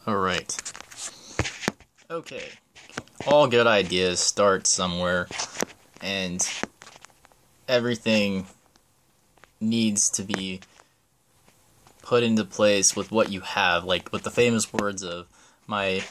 Alright. Okay. All good ideas start somewhere, and everything needs to be put into place with what you have, like with the famous words of my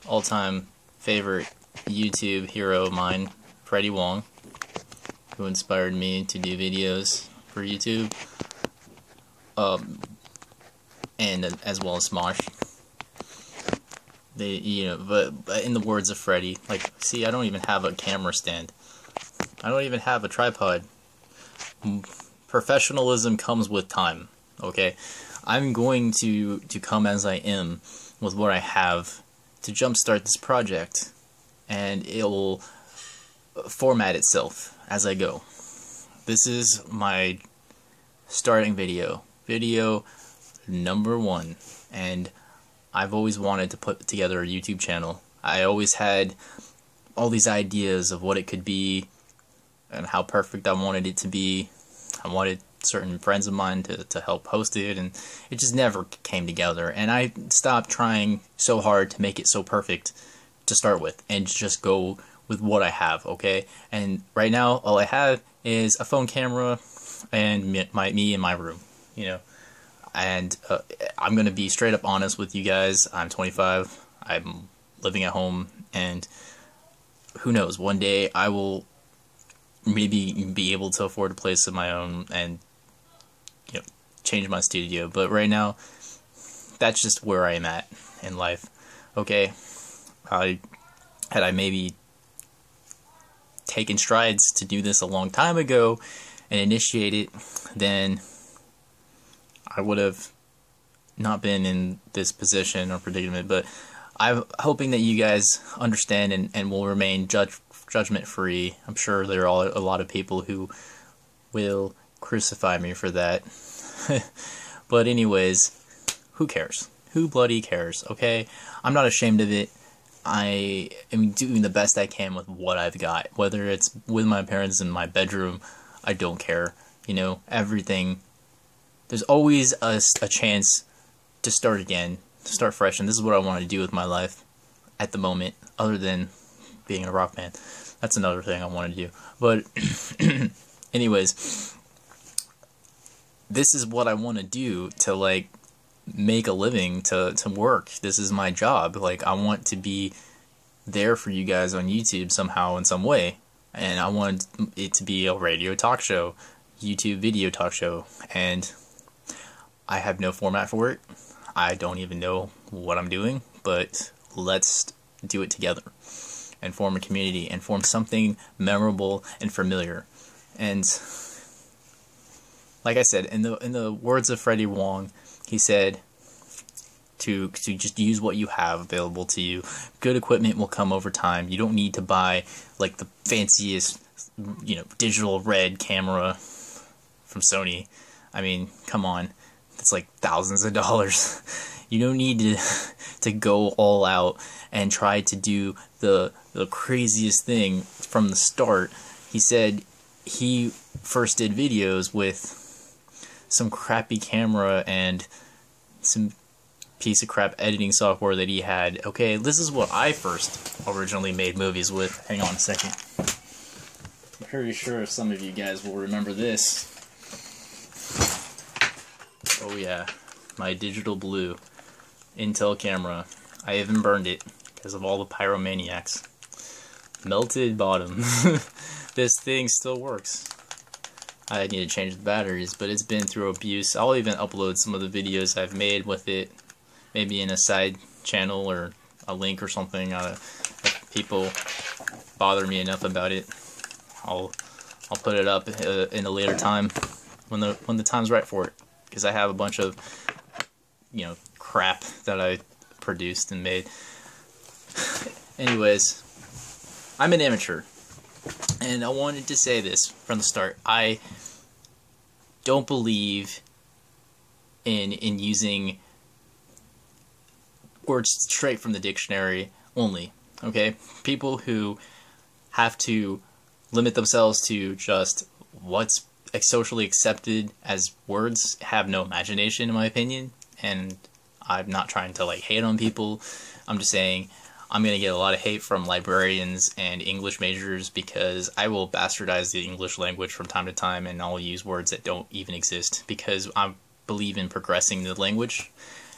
all-time favorite YouTube hero of mine, Freddie Wong, who inspired me to do videos for YouTube, and as well as Smosh. But in the words of Freddie, like, see, I don't even have a camera stand. I don't even have a tripod. Professionalism comes with time, okay? I'm going to come as I am with what I have to jumpstart this project, and it will format itself as I go. This is my starting video number 1, and I've always wanted to put together a YouTube channel. I always had all these ideas of what it could be and how perfect I wanted it to be. I wanted certain friends of mine to help host it, and it just never came together. And I stopped trying so hard to make it so perfect to start with and just go with what I have, okay? And right now, all I have is a phone camera and me in my room, you know? And I'm going to be straight up honest with you guys. I'm 25. I'm living at home, and who knows, one day I will maybe be able to afford a place of my own and, you know, change my studio. But right now, that's just where I am at in life. Okay, had I maybe taken strides to do this a long time ago and initiate it, then I would have not been in this position or predicament. But I'm hoping that you guys understand and will remain judgment free. I'm sure there are a lot of people who will crucify me for that. But anyways, who cares? Who bloody cares, okay? I'm not ashamed of it. I am doing the best I can with what I've got. Whether it's with my parents in my bedroom, I don't care. You know, everything. There's always a chance to start again, to start fresh, and this is what I want to do with my life at the moment, other than being a rock band. That's another thing I want to do. But anyways, this is what I want to do to, like, make a living, to work. This is my job. Like, I want to be there for you guys on YouTube somehow in some way, and I want it to be a radio talk show, YouTube video talk show, and I have no format for it. I don't even know what I'm doing, but let's do it together and form a community and form something memorable and familiar. And like I said, in the words of Freddie Wong, he said to just use what you have available to you. Good equipment will come over time. You don't need to buy like the fanciest, you know, digital red camera from Sony. I mean, come on. It's like thousands of dollars. You don't need to go all out and try to do the craziest thing from the start. He said he first did videos with some crappy camera and some piece of crap editing software that he had. Okay, this is what I first originally made movies with. Hang on a second. I'm pretty sure some of you guys will remember this. Oh yeah, my digital blue Intel camera. I even burned it because of all the pyromaniacs. Melted bottom. This thing still works. I need to change the batteries, but it's been through abuse. I'll even upload some of the videos I've made with it, maybe in a side channel or a link or something. If people bother me enough about it, I'll put it up in a later time when the time's right for it. Because I have a bunch of, you know, crap that I produced and made. Anyways, I'm an amateur, and I wanted to say this from the start. I don't believe in using words straight from the dictionary only, okay? People who have to limit themselves to just what's socially accepted as words have no imagination, in my opinion, and I'm not trying to like hate on people. I'm just saying I'm going to get a lot of hate from librarians and English majors because I will bastardize the English language from time to time, and I'll use words that don't even exist because I believe in progressing the language.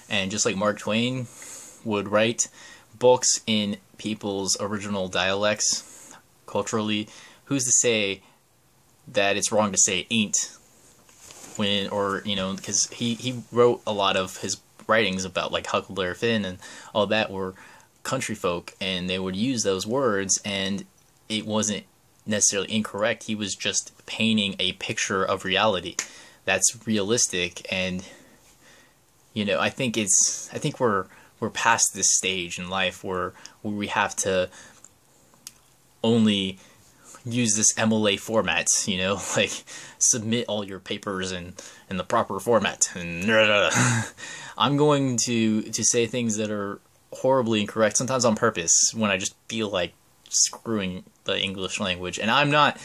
And just like Mark Twain would write books in people's original dialects culturally, who's to say that it's wrong to say ain't when, or, you know, because he wrote a lot of his writings about like Huckleberry Finn and all that were country folk, and they would use those words, and it wasn't necessarily incorrect. He was just painting a picture of reality that's realistic. And you know, I think we're past this stage in life where we have to only use this MLA format, you know, like submit all your papers in the proper format, and I'm going to say things that are horribly incorrect, sometimes on purpose, when I just feel like screwing the English language. And I'm not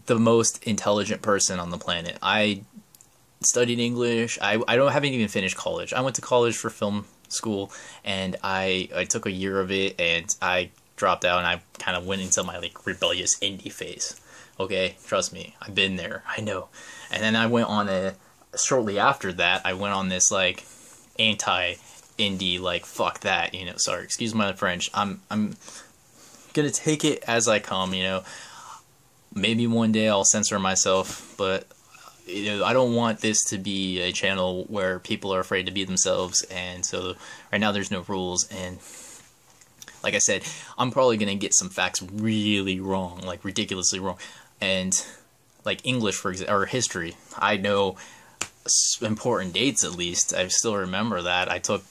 the most intelligent person on the planet. I studied English. haven't even finished college. I went to college for film school, and I took a year of it, and I dropped out, and I kind of went into my like rebellious indie phase. Okay, trust me, I've been there. I know. And then I went on shortly after that, I went on this like anti-indie, like fuck that, you know. Sorry, excuse my French. I'm gonna take it as I come, you know. Maybe one day I'll censor myself, but you know, I don't want this to be a channel where people are afraid to be themselves, and so right now there's no rules. And like I said, I'm probably gonna get some facts really wrong, like ridiculously wrong. And like English, for example, or history, I know important dates at least. I still remember that. I took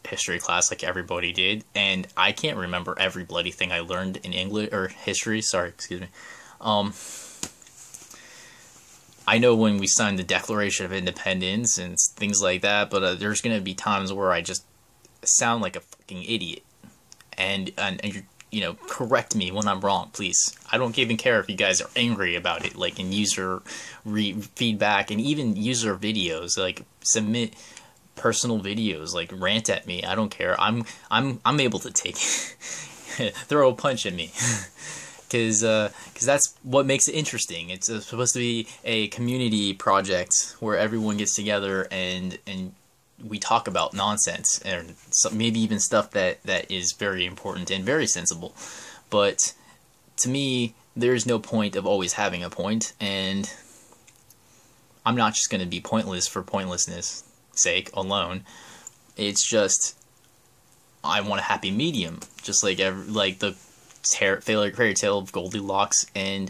history class like everybody did, and I can't remember every bloody thing I learned in English or history. Sorry, excuse me. I know when we signed the Declaration of Independence and things like that, but there's gonna be times where I just sound like a fucking idiot, and you know, correct me when I'm wrong, please. I don't even care if you guys are angry about it, like in user feedback and even user videos, like submit personal videos, like rant at me. I don't care. I'm able to take it. Throw a punch at me. Because that's what makes it interesting. It's supposed to be a community project where everyone gets together and we talk about nonsense, and maybe even stuff that is very important and very sensible. But to me, there's no point of always having a point, and I'm not just going to be pointless for pointlessness sake alone. It's just I want a happy medium, just like the fairy tale of Goldilocks and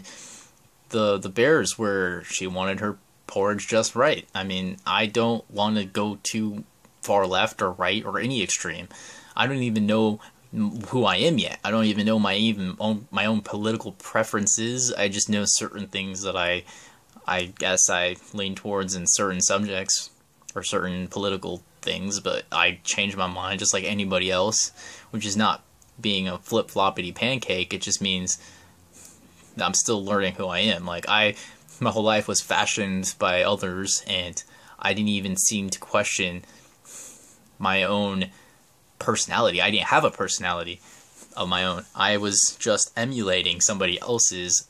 the bears, where she wanted her porridge just right. I mean, I don't want to go too far left or right or any extreme. I don't even know who I am yet. I don't even know my own political preferences. I just know certain things that I guess I lean towards in certain subjects or certain political things, but I change my mind just like anybody else, which is not being a flip-floppity pancake. It just means that I'm still learning who I am. Like, my whole life was fashioned by others, and I didn't even seem to question my own personality. I didn't have a personality of my own. I was just emulating somebody else's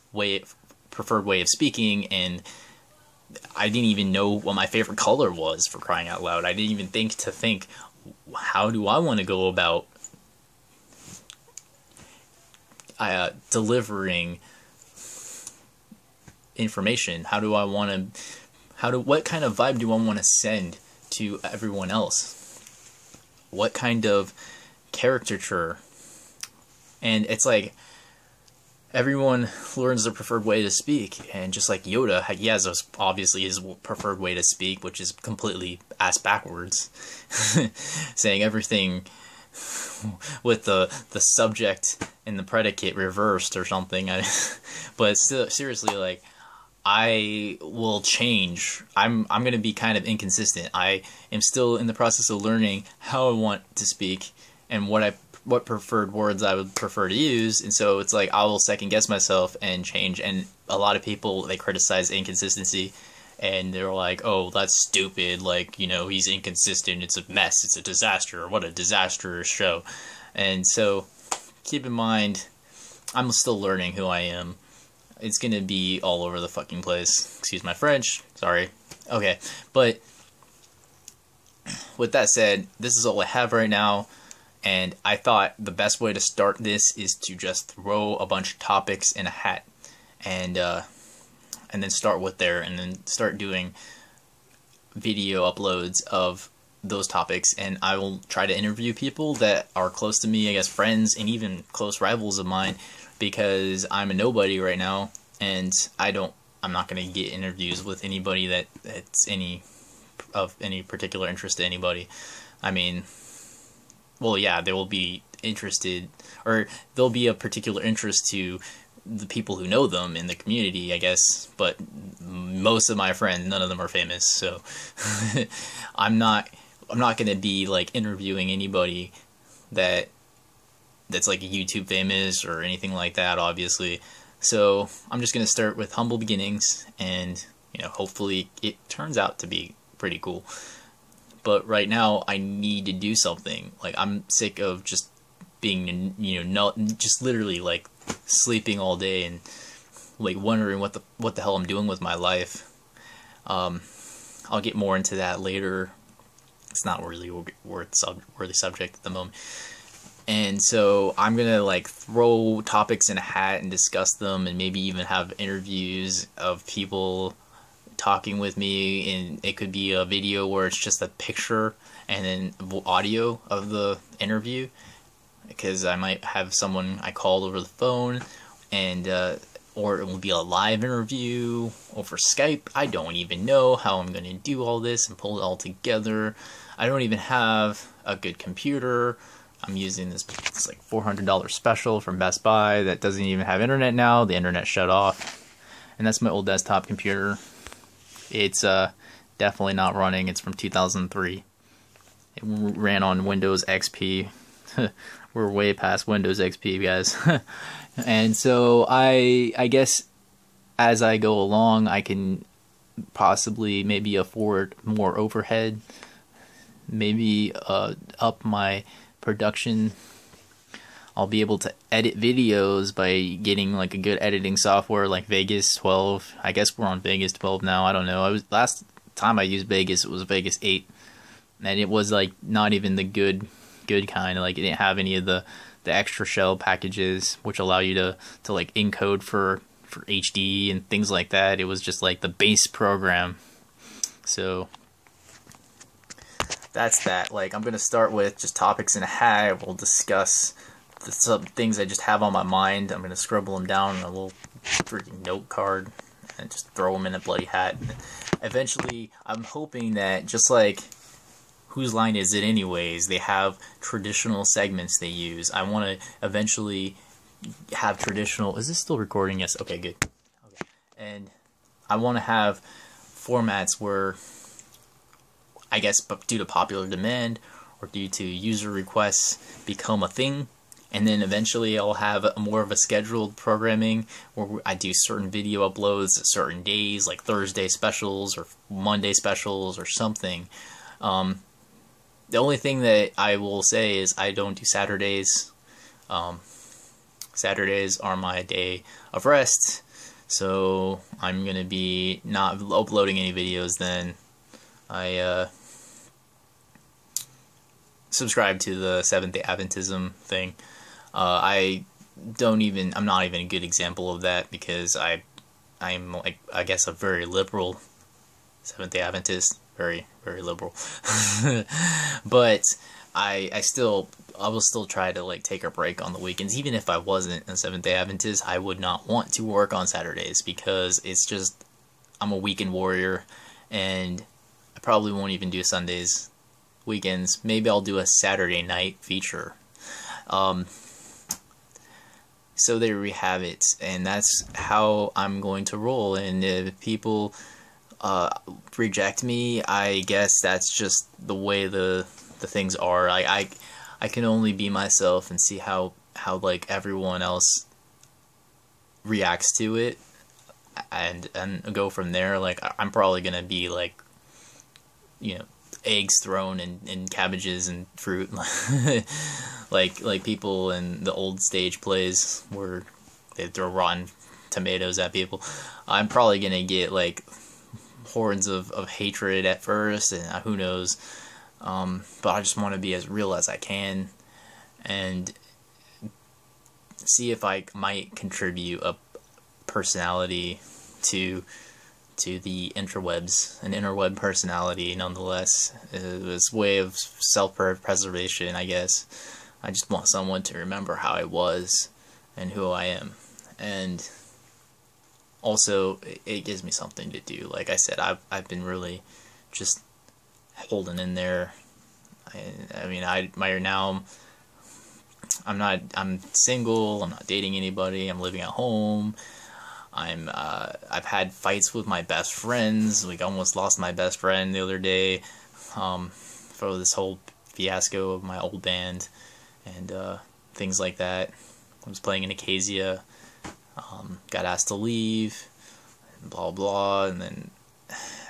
preferred way of speaking, and I didn't even know what my favorite color was, for crying out loud. I didn't even think, how do I want to go about delivering information? What kind of vibe do I want to send to everyone else? What kind of caricature? And it's like everyone learns their preferred way to speak, and just like Yoda, he has obviously his preferred way to speak, which is completely ass backwards, saying everything with the subject and the predicate reversed or something. But still, seriously, like, I will change. I'm going to be kind of inconsistent. I am still in the process of learning how I want to speak and what preferred words I would prefer to use, and so it's like I will second guess myself and change. And a lot of people, they criticize inconsistency, and they're like, oh, that's stupid, like, you know, he's inconsistent, it's a mess, it's a disaster, what a disastrous show. And so keep in mind, I'm still learning who I am. It's gonna be all over the fucking place. Excuse my French, sorry. Okay, but with that said, this is all I have right now, and I thought the best way to start this is to just throw a bunch of topics in a hat, and then start with there, and then start doing video uploads of those topics, and I will try to interview people that are close to me, I guess friends, and even close rivals of mine, because I'm a nobody right now, and I'm not going to get interviews with anybody that's of any particular interest to anybody. I mean, well, yeah, they will be interested, or there'll be a particular interest to the people who know them in the community, I guess, but most of my friends, none of them are famous, so I'm not going to be like interviewing anybody that's like YouTube famous or anything like that, obviously. So I'm just going to start with humble beginnings, and you know, hopefully it turns out to be pretty cool. But right now I need to do something. Like, I'm sick of just being, you know, just literally like sleeping all day and like wondering what the hell I'm doing with my life. I'll get more into that later. It's not really worthy subject at the moment. And so I'm gonna like throw topics in a hat and discuss them, and maybe even have interviews of people talking with me, and it could be a video where it's just a picture and then audio of the interview, because I might have someone I called over the phone, and or it will be a live interview over Skype. I don't even know how I'm going to do all this and pull it all together. I don't even have a good computer. I'm using this like $400 special from Best Buy that doesn't even have internet now. The internet shut off. And that's my old desktop computer. It's definitely not running. It's from 2003. It ran on Windows XP. We're way past Windows XP, guys. And so I guess as I go along, I can possibly maybe afford more overhead, maybe up my production. I'll be able to edit videos by getting like a good editing software like Vegas 12. I guess we're on Vegas 12 now. I don't know. Last time I used Vegas, it was Vegas 8, and it was like not even the good kind. Like, it didn't have any of the extra shell packages which allow you to like encode for HD and things like that. It was just like the base program. So that's that. Like, I'm gonna start with just topics in a hat. We'll discuss some things I just have on my mind. I'm gonna scribble them down in a little freaking note card and just throw them in a bloody hat. And eventually, I'm hoping that just like Whose Line Is It Anyways, they have traditional segments they use. I want to eventually have traditional... Is this still recording? Yes. Okay, good. Okay. And I want to have formats where, I guess, due to popular demand or due to user requests, become a thing. And then eventually I'll have more of a scheduled programming where I do certain video uploads at certain days, like Thursday specials or Monday specials or something. The only thing that I will say is I don't do Saturdays. Saturdays are my day of rest, so I'm going to be not uploading any videos then. I subscribe to the Seventh-day Adventism thing. I'm not even a good example of that, because I'm like, I guess, a very liberal Seventh-day Adventist. Very, very liberal. But I will still try to like take a break on the weekends. Even if I wasn't a Seventh-day Adventist, I would not want to work on Saturdays, because it's just, I'm a weekend warrior, and I probably won't even do Sundays, weekends. Maybe I'll do a Saturday night feature. So there we have it, and that's how I'm going to roll. And if people reject me, I guess that's just the way the things are. I can only be myself and see how like everyone else reacts to it. and go from there. Like I'm probably gonna be like, you know, eggs thrown in cabbages and fruit, like people in the old stage plays where they throw rotten tomatoes at people. I'm probably gonna get like hordes of hatred at first, and who knows. But I just want to be as real as I can and see if I might contribute a personality to the interwebs, an interweb personality nonetheless. It's a way of self-preservation, I guess. I just want someone to remember how I was and who I am. And also, it gives me something to do. Like I said, I've been really just holding in there. I mean, I'm single, I'm not dating anybody, I'm living at home. I've had fights with my best friends. Like, almost lost my best friend the other day, for this whole fiasco of my old band, and, things like that. I was playing in Acacia, got asked to leave, and blah blah, and then,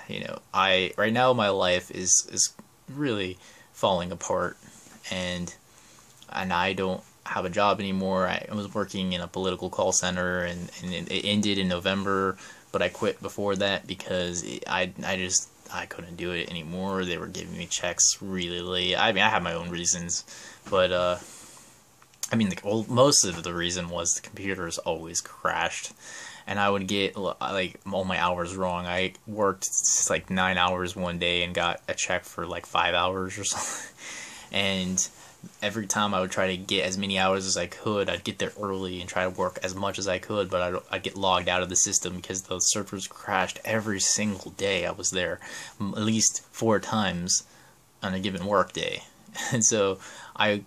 you know, right now my life is really falling apart, and I don't have a job anymore. I was working in a political call center, and it ended in November, but I quit before that because I couldn't do it anymore. They were giving me checks really late. I mean, I have my own reasons, but I mean, most of the reason was the computers always crashed, and I would get like all my hours wrong. I worked like 9 hours one day and got a check for like 5 hours or something, and every time I would try to get as many hours as I could, I'd get there early and try to work as much as I could, but I'd get logged out of the system because the servers crashed every single day I was there, at least 4 times on a given work day. And so I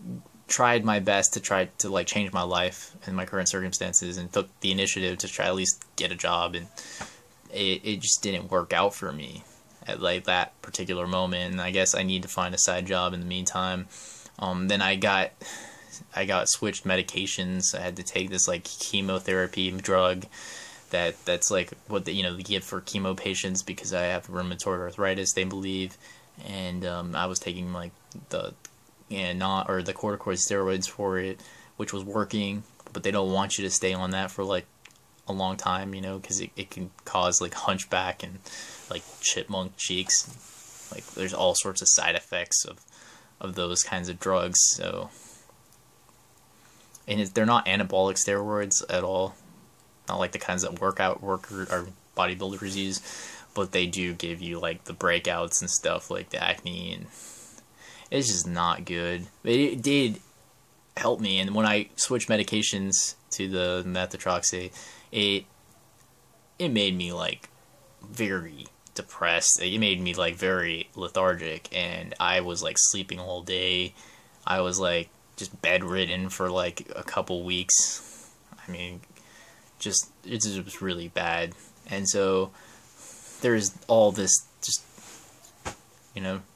tried my best to try to like change my life in my current circumstances, and took the initiative to try at least get a job, and it just didn't work out for me at like that particular moment, and I guess I need to find a side job in the meantime. Then I got switched medications. I had to take this like chemotherapy drug that's like what they give for chemo patients because I have rheumatoid arthritis, they believe, and I was taking like the the corticoid steroids for it, which was working, but they don't want you to stay on that for like a long time, because it can cause like hunchback and like chipmunk cheeks. Like there's all sorts of side effects of those kinds of drugs. So, and they're not anabolic steroids at all, not like the kinds that workout workers or bodybuilders use, but they do give you like the breakouts and stuff, like the acne, and it's just not good. But it did help me, and when I switched medications to the methotrexate, it made me like very depressed. It made me like very lethargic, and I was like sleeping all day. I was like just bedridden for like a couple weeks. I mean, it just was really bad. And so there's all this just,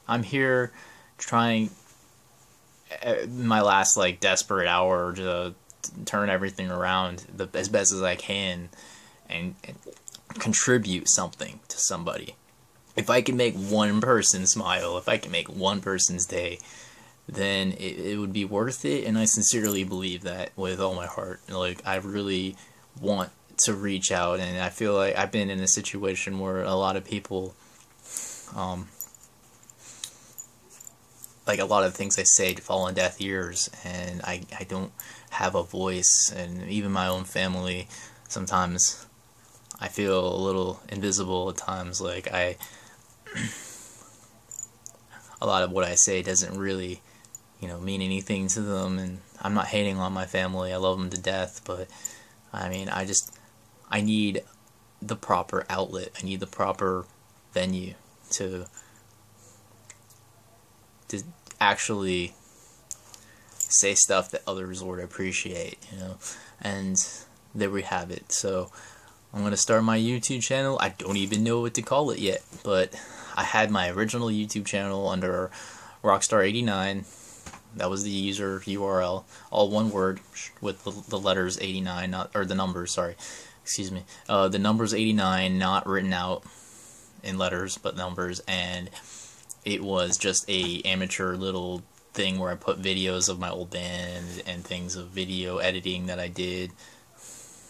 I'm here trying my last like desperate hour to turn everything around as best as I can, and contribute something to somebody. If I can make one person smile, if I can make one person's day, then it would be worth it, and I sincerely believe that with all my heart. Like, I really want to reach out, and I feel like I've been in a situation where a lot of people, like a lot of things I say fall on deaf ears, and I don't have a voice, and even my own family, sometimes I feel a little invisible at times. Like a lot of what I say doesn't really, mean anything to them, and I'm not hating on my family. I love them to death, but I mean, I need the proper outlet. I need the proper venue to actually say stuff that others would appreciate, and there we have it. So I'm going to start my YouTube channel. I don't even know what to call it yet, but I had my original YouTube channel under Rockstar89. That was the user URL, all one word with the letters 89, or the numbers, sorry. excuse me, the number's 89, not written out in letters, but numbers, and it was just a amateur little thing where I put videos of my old band and things of video editing that I did,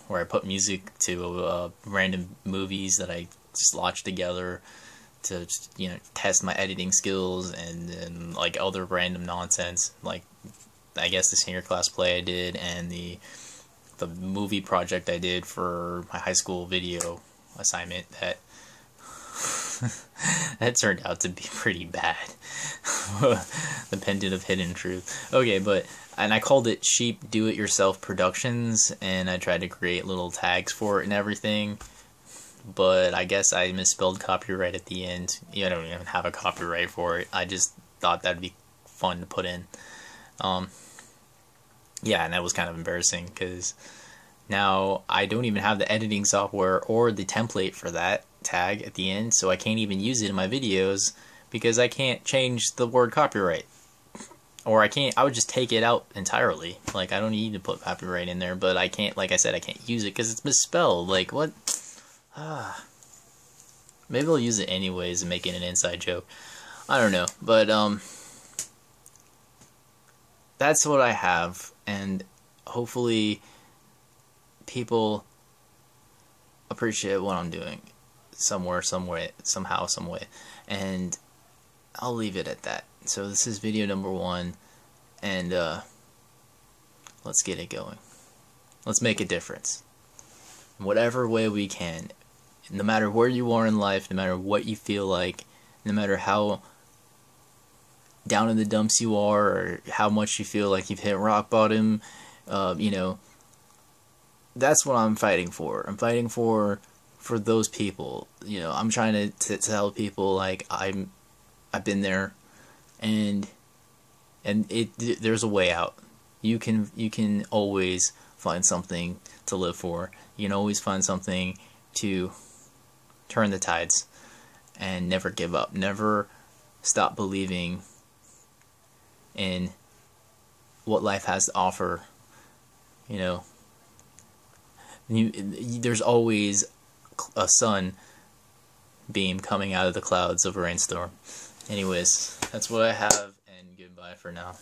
where I put music to random movies that I just lodged together to, you know, test my editing skills, and like other random nonsense, like I guess the senior class play I did, and the movie project I did for my high school video assignment that that turned out to be pretty bad. The Pendant of Hidden Truth. Okay, and I called it Sheep Do It Yourself Productions, and I tried to create little tags for it and everything, but I guess I misspelled copyright at the end. I don't even have a copyright for it. I just thought that'd be fun to put in. Yeah, and that was kind of embarrassing because now I don't even have the editing software or the template for that tag at the end, so I can't even use it in my videos because I can't change the word copyright. Or I would just take it out entirely. Like, I don't need to put copyright in there, but I can't, like I said, I can't use it because it's misspelled. Like, what? Maybe I'll use it anyways and make it an inside joke. I don't know, but, that's what I have, and hopefully people appreciate what I'm doing somewhere, some way, somehow, some way, and I'll leave it at that. So this is video number 1, and let's get it going. Let's make a difference in whatever way we can, no matter where you are in life, no matter what you feel like, no matter how down in the dumps you are, or how much you feel like you've hit rock bottom. You know, that's what I'm fighting for. I'm fighting for those people. You know, I'm trying to tell people, like, I've been there, and there's a way out. You can always find something to live for. You can always find something to turn the tides, and never give up. Never stop believing in what life has to offer. You know, there's always a sun beam coming out of the clouds of a rainstorm. Anyways, that's what I have, and goodbye for now.